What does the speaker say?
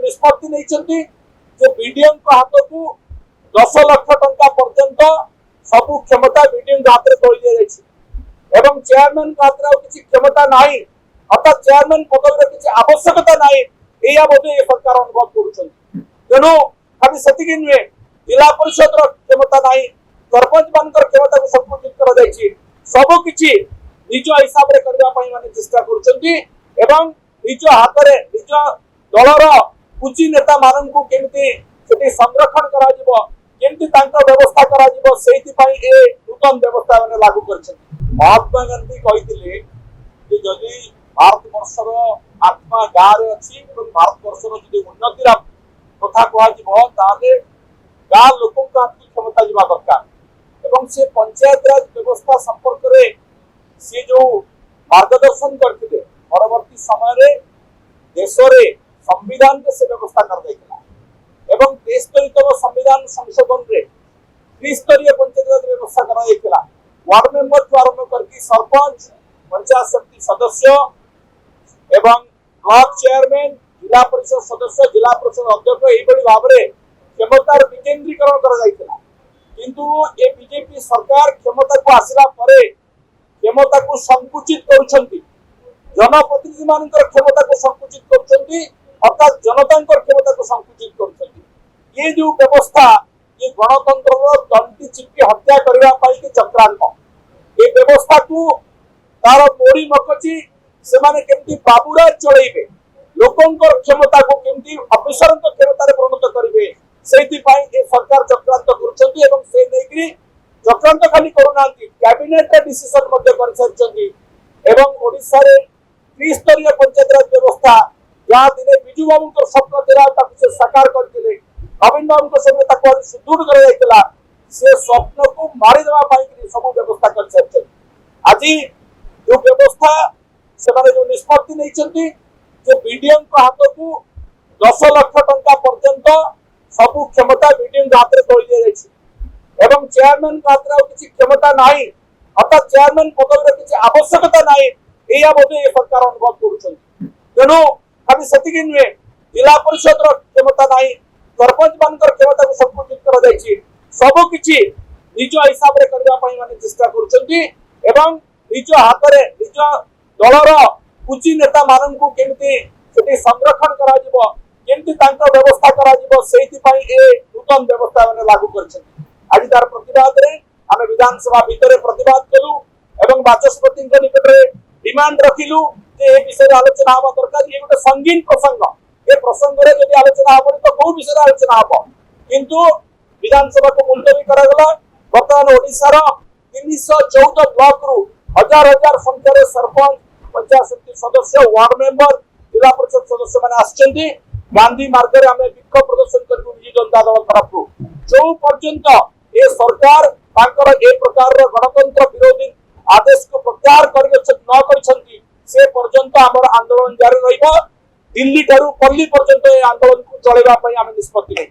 निष्पत्ति नहीं बीडीओ हाथ को 10 लाख टंका पर्यंत सबु क्षमता बीडीओ हाथ में तोड़ दि जाए चेयरमैन हाथ में किसी क्षमता नहीं अर्थात चेयरमैन पदवी किसी आवश्यकता नहीं या बोधे ये सरकार अनुभव करेणु खाली से नुहे जिला परिषद क्षमता नहीं सरपंच मान क्षमता को संकुचित कर सबकि निज हिसाब से करने चेष्टा कर निज हाथ में निज दलर पुंजी नेता मान केमती संरक्षण कर व्यवस्था कर नूतन व्यवस्था मैंने लागू कर महात्मा गांधी कहते जदि भारत वर्षर आत्मा गाँव अच्छी भारत वर्षर जो उन्नतिर कथा कह गाँ लोक क्षमता जावा दरकार से पंचायत राज व्यवस्था संपर्क में सी जो मार्गदर्शन करते परवर्ती समय देश में संविधान से व्यवस्था कर त्रिस्तरीयतम संविधान संशोधन में त्रिस्तरीय पंचायत राज व्यवस्था कर वार्ड मेंबर ठू आरंभ कर सरपंच पंचायत समिति सदस्य एवं ब्लॉक चेयरमैन जिला परिषद सदस्य जिला परिषद अध्यक्ष यही भाव में क्षमतार विकेन्द्रीकरण किंतु ये बीजेपी सरकार क्षमता को आसला क्षमता को संकुचित कर जनप्रतिनिधि मान क्षमता को संकुचित कर अर्थात जनता क्षमता को संकुचित कर ये जो व्यवस्था ये गणतंत्र तंटी चिपी हत्या करने चक्रांत ये व्यवस्था को तार मोड़ी मकची से बाबुरा चलैबे लोकंकर क्षमता को केमती अफिसर क्षमता परिणत करेंगे से सरकार चक्रांत कर चक्रांत खाली करूना कैबिनेट डिसीजन कर ओडिशा रे त्रिस्तरीय पंचायत राज व्यवस्था जहाँ दिने बिजू बाबू स्वप्न था से साकार करते नवीन बाबू समय सुदृढ़ कर स्वप्न को मारिदेवा सब व्यवस्था कर आज जो व्यवस्था से जो निष्पत्ति नहीं बीडीओ हाथ को 10 लाख टंका पर्यंत सबु क्षमता बीडीओ हाथ में तोड़ दि जाए चेयरमैन हाथ में किसी क्षमता नहीं अर्थात चेयरमैन पदवी किसी आवश्यकता नहीं या बोधे ये सरकार अनुभव करेणु खाली से नुहे जिला परिषद क्षमता नहीं सरपंच मान क्षमता को संकुचित कर सबकि निज हिसाब से करने चेष्टा कर निज हाथ में निज दलर पुंजी नेता मान केमती संरक्षण कर व्यवस्था कर नूतन व्यवस्था मैंने लागू कर आज तार प्रतिवाद आम विधानसभा भितर प्रतिवाद कलु एवं बाचस्पति निकट में डिमांड रखिलु विषय आलोचना हवा दरकार ये गोटे संगीन प्रसंग ये प्रसंग में जब आलोचना हेनी तो कौ विषय आलोचना हम किंतु विधानसभा को मुलतवी करागला बर्तमान ओडिशार 314 ब्लॉक रु हजार हजार संख्यार सरपंच पंचायत समिति सदस्य वार्ड मेंबर जिला परिषद सदस्य मैंने आसछन्ती गांधी मार्ग में आम विक्षोभ प्रदर्शन करूँ विजु जनता दल तरफ जो पर्यंत ये सरकार ए प्रकार गणतंत्र विरोधी आदेश को प्रत्याहार से पर्यंत आम आंदोलन जारी रही दिल्ली ठारू पल्ली पर्यंत ये आंदोलन को चलैया निष्पत्ति।